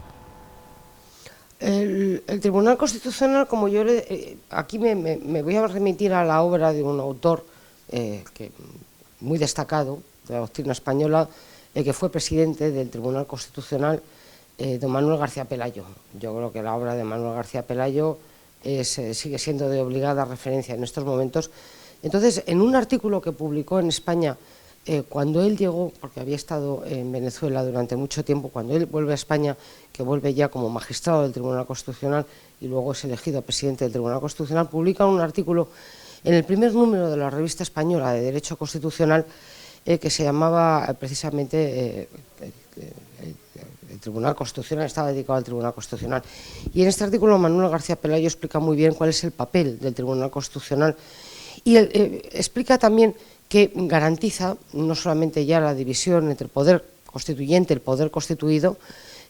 El Tribunal Constitucional, como yo aquí me voy a remitir a la obra de un autor muy destacado de la doctrina española, que fue presidente del Tribunal Constitucional, don Manuel García Pelayo. Yo creo que la obra de Manuel García Pelayo sigue siendo de obligada referencia en estos momentos. Entonces, en un artículo que publicó en España cuando él llegó, porque había estado en Venezuela durante mucho tiempo, cuando él vuelve a España, que vuelve ya como magistrado del Tribunal Constitucional y luego es elegido presidente del Tribunal Constitucional, publica un artículo en el primer número de la revista española de Derecho Constitucional que se llamaba precisamente el Tribunal Constitucional, estaba dedicado al Tribunal Constitucional. Y en este artículo Manuel García Pelayo explica muy bien cuál es el papel del Tribunal Constitucional y explica también que garantiza no solamente ya la división entre el poder constituyente y el poder constituido,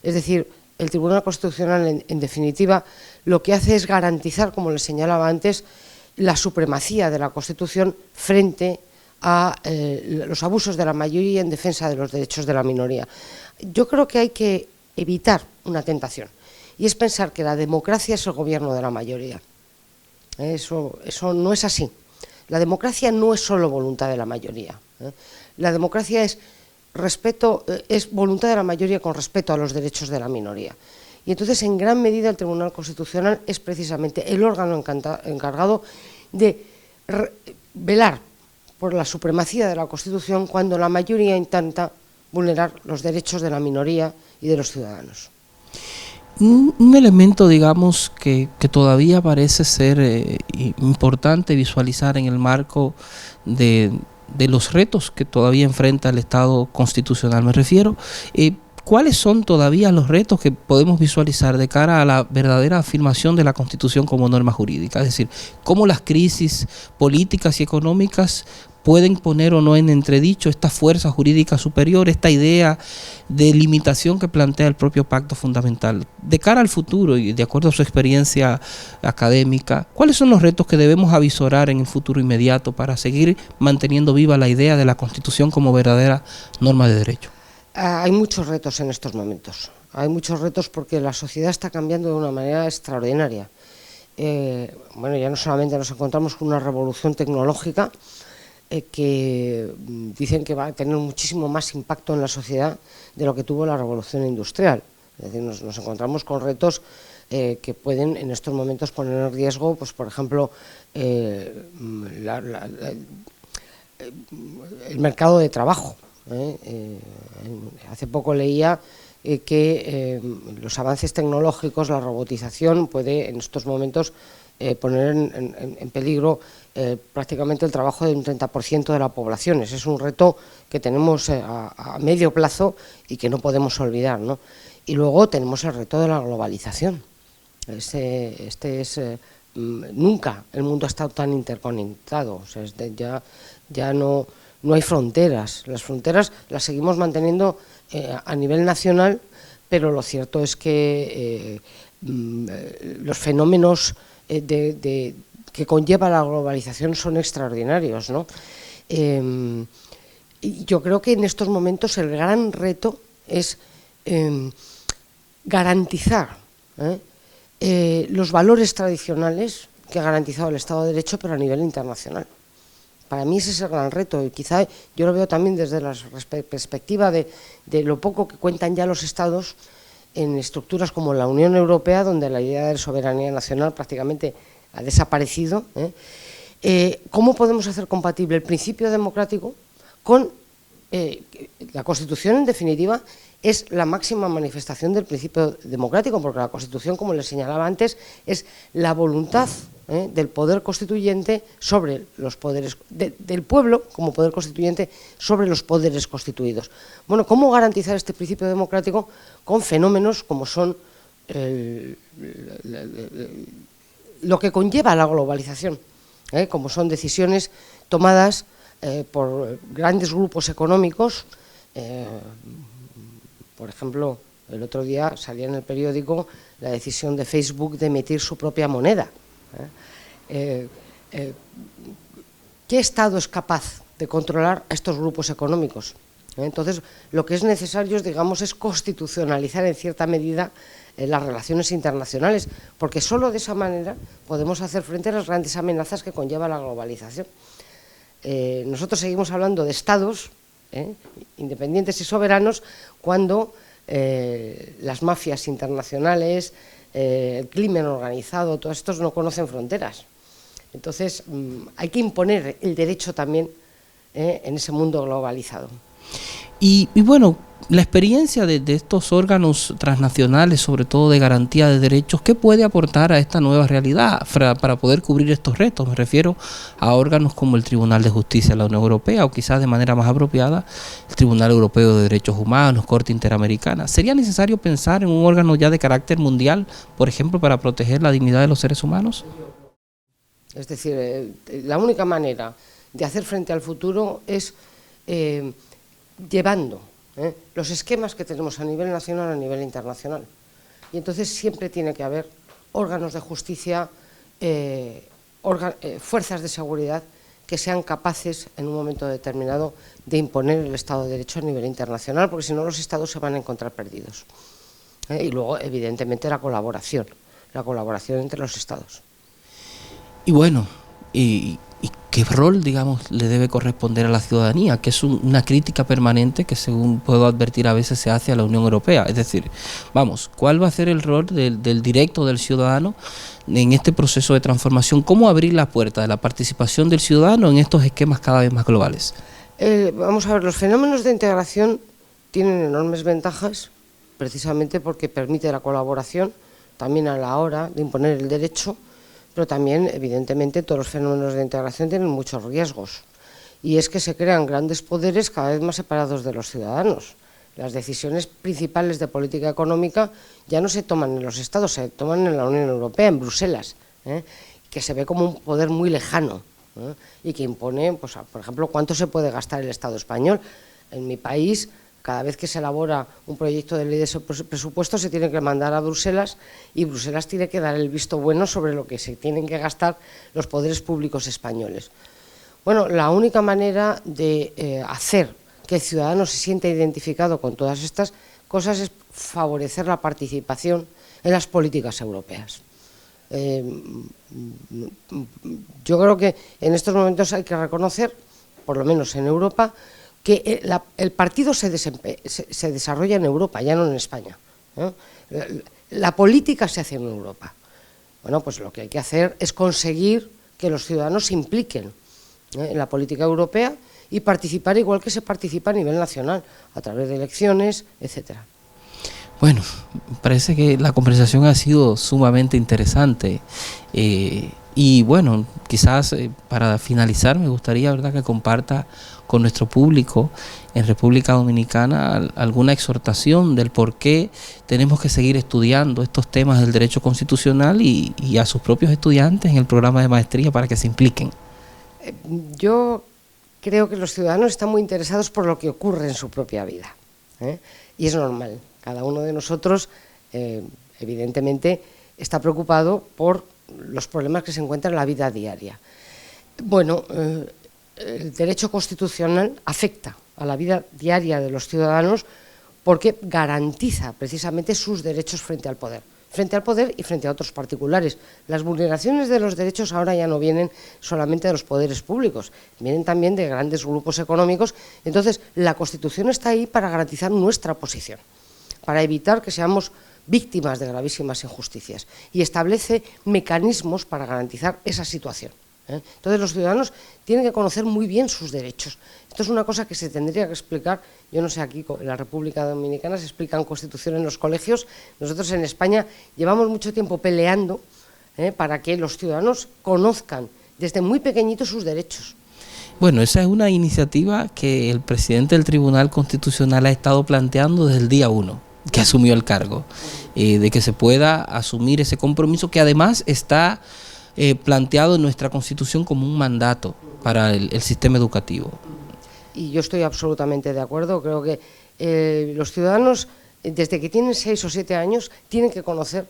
es decir, el Tribunal Constitucional en definitiva lo que hace es garantizar, como les señalaba antes, la supremacía de la Constitución frente a los abusos de la mayoría en defensa de los derechos de la minoría. Yo creo que hay que evitar una tentación y es pensar que la democracia es el gobierno de la mayoría. Eso no es así. La democracia no es solo voluntad de la mayoría. La democracia es voluntad de la mayoría con respeto a los derechos de la minoría. Y entonces, en gran medida, el Tribunal Constitucional es precisamente el órgano encargado de velar por la supremacía de la Constitución cuando la mayoría intenta vulnerar los derechos de la minoría y de los ciudadanos. Un elemento, digamos, que todavía parece ser importante visualizar en el marco de los retos que todavía enfrenta el Estado constitucional. Me refiero, ¿cuáles son todavía los retos que podemos visualizar de cara a la verdadera afirmación de la Constitución como norma jurídica? Es decir, ¿cómo las crisis políticas y económicas pueden poner o no en entredicho esta fuerza jurídica superior, esta idea de limitación que plantea el propio pacto fundamental? De cara al futuro y de acuerdo a su experiencia académica, ¿cuáles son los retos que debemos avisorar en el futuro inmediato para seguir manteniendo viva la idea de la Constitución como verdadera norma de derecho? Hay muchos retos en estos momentos. Hay muchos retos porque la sociedad está cambiando de una manera extraordinaria. Bueno, ya no solamente nos encontramos con una revolución tecnológica que dicen que va a tener muchísimo más impacto en la sociedad de lo que tuvo la revolución industrial. Es decir, nos encontramos con retos que pueden en estos momentos poner en riesgo, pues por ejemplo, el mercado de trabajo. Hace poco leía que los avances tecnológicos, la robotización puede en estos momentos poner en peligro prácticamente el trabajo de un 30% de la población. Ese es un reto que tenemos a medio plazo y que no podemos olvidar, ¿no? Y luego tenemos el reto de la globalización. Nunca el mundo ha estado tan interconectado. O sea, ya no hay fronteras. Las fronteras las seguimos manteniendo a nivel nacional, pero lo cierto es que los fenómenos que conlleva la globalización son extraordinarios, ¿no? Y yo creo que en estos momentos el gran reto es garantizar los valores tradicionales que ha garantizado el Estado de Derecho, pero a nivel internacional. Para mí ese es el gran reto y quizá yo lo veo también desde la perspectiva de lo poco que cuentan ya los Estados en estructuras como la Unión Europea, donde la idea de soberanía nacional prácticamente ha desaparecido. ¿Cómo podemos hacer compatible el principio democrático con la Constitución? En definitiva, es la máxima manifestación del principio democrático, porque la Constitución, como les señalaba antes, es la voluntad del poder constituyente sobre los poderes, del pueblo como poder constituyente sobre los poderes constituidos. Bueno, ¿cómo garantizar este principio democrático con fenómenos como son lo que conlleva la globalización, como son decisiones tomadas por grandes grupos económicos? Por ejemplo, el otro día salía en el periódico la decisión de Facebook de emitir su propia moneda. ¿Qué Estado es capaz de controlar a estos grupos económicos? Entonces, lo que es necesario, digamos, es constitucionalizar en cierta medida las relaciones internacionales, porque solo de esa manera podemos hacer frente a las grandes amenazas que conlleva la globalización. Nosotros seguimos hablando de Estados independientes y soberanos cuando las mafias internacionales, el crimen organizado, todos estos no conocen fronteras. Entonces hay que imponer el derecho también en ese mundo globalizado. Y bueno, la experiencia de estos órganos transnacionales, sobre todo de garantía de derechos, ¿qué puede aportar a esta nueva realidad para poder cubrir estos retos? Me refiero a órganos como el Tribunal de Justicia de la Unión Europea o quizás de manera más apropiada el Tribunal Europeo de Derechos Humanos, Corte Interamericana. ¿Sería necesario pensar en un órgano ya de carácter mundial, por ejemplo, para proteger la dignidad de los seres humanos? Es decir, la única manera de hacer frente al futuro es llevando los esquemas que tenemos a nivel nacional a nivel internacional. Y entonces siempre tiene que haber órganos de justicia, fuerzas de seguridad que sean capaces en un momento determinado de imponer el Estado de Derecho a nivel internacional, porque si no los Estados se van a encontrar perdidos. Y luego, evidentemente, la colaboración entre los Estados. Y bueno, ¿y qué rol, digamos, le debe corresponder a la ciudadanía? Que es una crítica permanente que, según puedo advertir, a veces se hace a la Unión Europea. Es decir, vamos, ¿cuál va a ser el rol del directo del ciudadano en este proceso de transformación? ¿Cómo abrir la puerta de la participación del ciudadano en estos esquemas cada vez más globales? Vamos a ver, los fenómenos de integración tienen enormes ventajas, precisamente porque permite la colaboración, también a la hora de imponer el derecho, pero también, evidentemente, todos los fenómenos de integración tienen muchos riesgos. Y es que se crean grandes poderes cada vez más separados de los ciudadanos. Las decisiones principales de política económica ya no se toman en los Estados, se toman en la Unión Europea, en Bruselas, que se ve como un poder muy lejano, y que impone, pues, por ejemplo, cuánto se puede gastar el Estado español. En mi país, cada vez que se elabora un proyecto de ley de presupuesto se tiene que mandar a Bruselas y Bruselas tiene que dar el visto bueno sobre lo que se tienen que gastar los poderes públicos españoles. Bueno, la única manera de hacer que el ciudadano se sienta identificado con todas estas cosas es favorecer la participación en las políticas europeas. Yo creo que en estos momentos hay que reconocer, por lo menos en Europa, que el partido se desarrolla en Europa, ya no en España. La política se hace en Europa. Bueno, pues lo que hay que hacer es conseguir que los ciudadanos se impliquen en la política europea y participar igual que se participa a nivel nacional, a través de elecciones, etcétera. Bueno, parece que la conversación ha sido sumamente interesante. Y bueno, quizás para finalizar me gustaría, ¿verdad?, que comparta con nuestro público en República Dominicana alguna exhortación del por qué tenemos que seguir estudiando estos temas del derecho constitucional y a sus propios estudiantes en el programa de maestría para que se impliquen. Yo creo que los ciudadanos están muy interesados por lo que ocurre en su propia vida, y es normal. Cada uno de nosotros, evidentemente, está preocupado por los problemas que se encuentran en la vida diaria. Bueno, el derecho constitucional afecta a la vida diaria de los ciudadanos porque garantiza precisamente sus derechos frente al poder y frente a otros particulares. Las vulneraciones de los derechos ahora ya no vienen solamente de los poderes públicos, vienen también de grandes grupos económicos. Entonces, la Constitución está ahí para garantizar nuestra posición, para evitar que seamos víctimas de gravísimas injusticias, y establece mecanismos para garantizar esa situación. Entonces los ciudadanos tienen que conocer muy bien sus derechos. Esto es una cosa que se tendría que explicar. Yo no sé, aquí en la República Dominicana se explican Constitución en los colegios. Nosotros en España llevamos mucho tiempo peleando para que los ciudadanos conozcan desde muy pequeñitos sus derechos. Bueno, esa es una iniciativa que el presidente del Tribunal Constitucional ha estado planteando desde el día 1 que asumió el cargo, de que se pueda asumir ese compromiso que además está planteado en nuestra Constitución como un mandato para el sistema educativo. Y yo estoy absolutamente de acuerdo. Creo que los ciudadanos, desde que tienen 6 o 7 años, tienen que conocer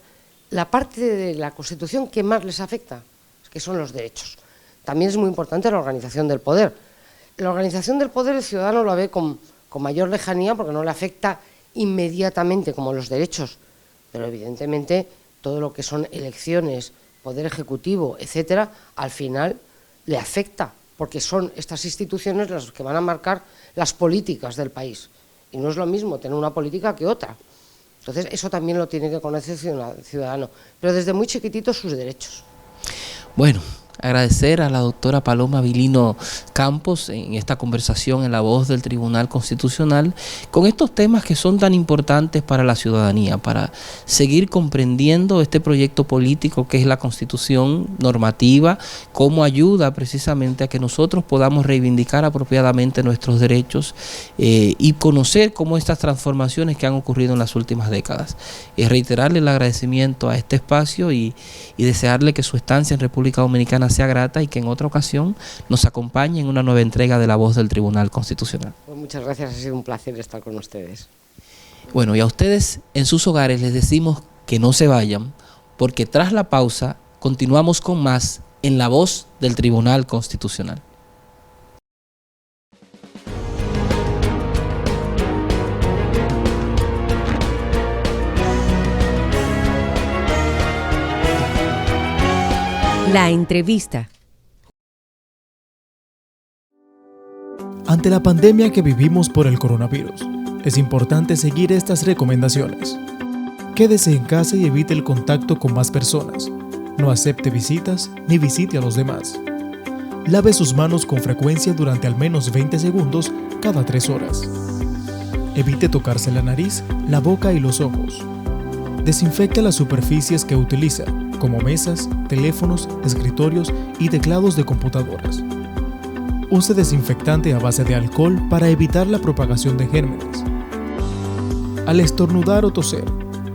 la parte de la Constitución que más les afecta, que son los derechos. También es muy importante la organización del poder. La organización del poder el ciudadano la ve con mayor lejanía porque no le afecta inmediatamente como los derechos, pero evidentemente todo lo que son elecciones, poder ejecutivo, etcétera, al final le afecta, porque son estas instituciones las que van a marcar las políticas del país, y no es lo mismo tener una política que otra. Entonces eso también lo tiene que conocer el ciudadano, pero desde muy chiquitito sus derechos. Bueno, agradecer a la doctora Paloma Vilino Campos en esta conversación en La Voz del Tribunal Constitucional con estos temas que son tan importantes para la ciudadanía, para seguir comprendiendo este proyecto político que es la Constitución normativa, cómo ayuda precisamente a que nosotros podamos reivindicar apropiadamente nuestros derechos y conocer cómo estas transformaciones que han ocurrido en las últimas décadas. Reiterarle el agradecimiento a este espacio y desearle que su estancia en República Dominicana sea grata y que en otra ocasión nos acompañe en una nueva entrega de La Voz del Tribunal Constitucional. Pues muchas gracias, ha sido un placer estar con ustedes. Bueno, y a ustedes en sus hogares les decimos que no se vayan, porque tras la pausa continuamos con más en La Voz del Tribunal Constitucional. La entrevista. Ante la pandemia que vivimos por el coronavirus, es importante seguir estas recomendaciones. Quédese en casa y evite el contacto con más personas. No acepte visitas ni visite a los demás. Lave sus manos con frecuencia durante al menos 20 segundos cada 3 horas. Evite tocarse la nariz, la boca y los ojos. Desinfecte las superficies que utiliza, como mesas, teléfonos, escritorios y teclados de computadoras. Use desinfectante a base de alcohol para evitar la propagación de gérmenes. Al estornudar o toser,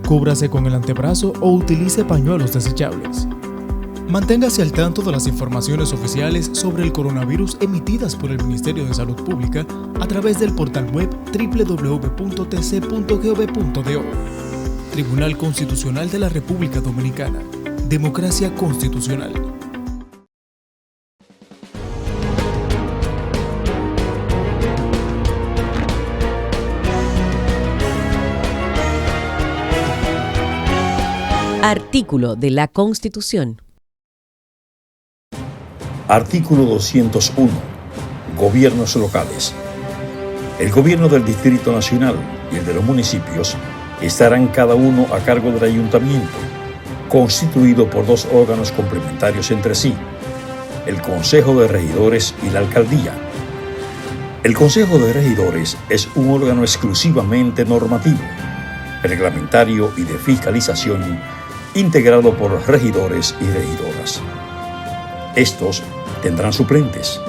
cúbrase con el antebrazo o utilice pañuelos desechables. Manténgase al tanto de las informaciones oficiales sobre el coronavirus emitidas por el Ministerio de Salud Pública a través del portal web www.tc.gov.do. Tribunal Constitucional de la República Dominicana. Democracia constitucional. Artículo de la Constitución. Artículo 201. Gobiernos locales. El gobierno del Distrito Nacional y el de los municipios estarán cada uno a cargo del ayuntamiento, constituido por 2 órganos complementarios entre sí, el Consejo de Regidores y la Alcaldía. El Consejo de Regidores es un órgano exclusivamente normativo, reglamentario y de fiscalización, integrado por regidores y regidoras. Estos tendrán suplentes.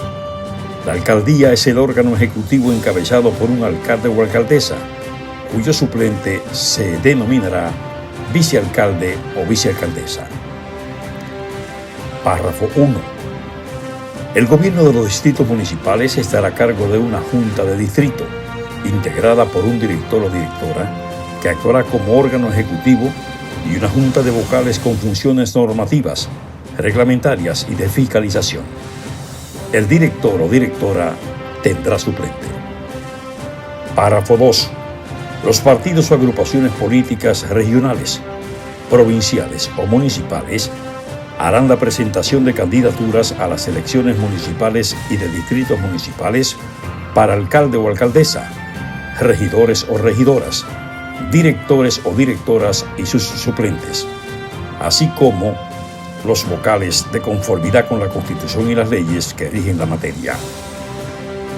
La Alcaldía es el órgano ejecutivo encabezado por un alcalde o alcaldesa, cuyo suplente se denominará vicealcalde o vicealcaldesa. Párrafo 1. El gobierno de los distritos municipales estará a cargo de una junta de distrito, integrada por un director o directora, que actuará como órgano ejecutivo, y una junta de vocales con funciones normativas, reglamentarias y de fiscalización. El director o directora tendrá suplente. Párrafo 2. Los partidos o agrupaciones políticas regionales, provinciales o municipales harán la presentación de candidaturas a las elecciones municipales y de distritos municipales para alcalde o alcaldesa, regidores o regidoras, directores o directoras y sus suplentes, así como los vocales de conformidad con la Constitución y las leyes que rigen la materia.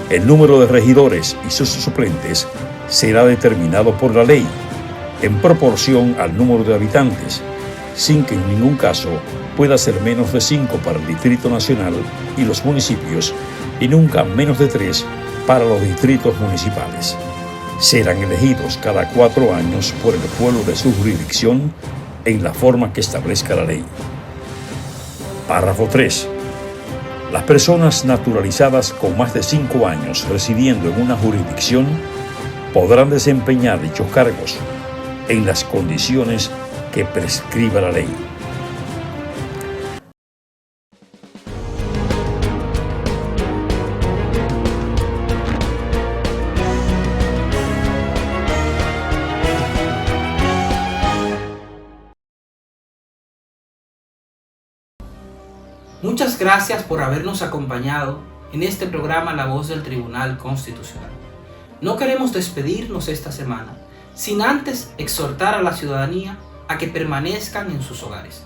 El número de regidores y sus suplentes será determinado por la ley, en proporción al número de habitantes, sin que en ningún caso pueda ser menos de 5 para el Distrito Nacional y los municipios, y nunca menos de 3 para los distritos municipales. Serán elegidos cada 4 años por el pueblo de su jurisdicción en la forma que establezca la ley. Párrafo 3. Las personas naturalizadas con más de 5 años residiendo en una jurisdicción podrán desempeñar dichos cargos en las condiciones que prescriba la ley. Muchas gracias por habernos acompañado en este programa La Voz del Tribunal Constitucional. No queremos despedirnos esta semana sin antes exhortar a la ciudadanía a que permanezcan en sus hogares.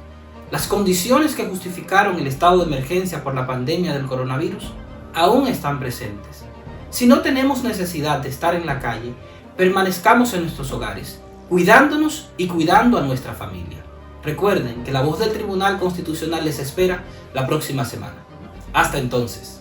Las condiciones que justificaron el estado de emergencia por la pandemia del coronavirus aún están presentes. Si no tenemos necesidad de estar en la calle, permanezcamos en nuestros hogares, cuidándonos y cuidando a nuestra familia. Recuerden que la voz del Tribunal Constitucional les espera la próxima semana. Hasta entonces.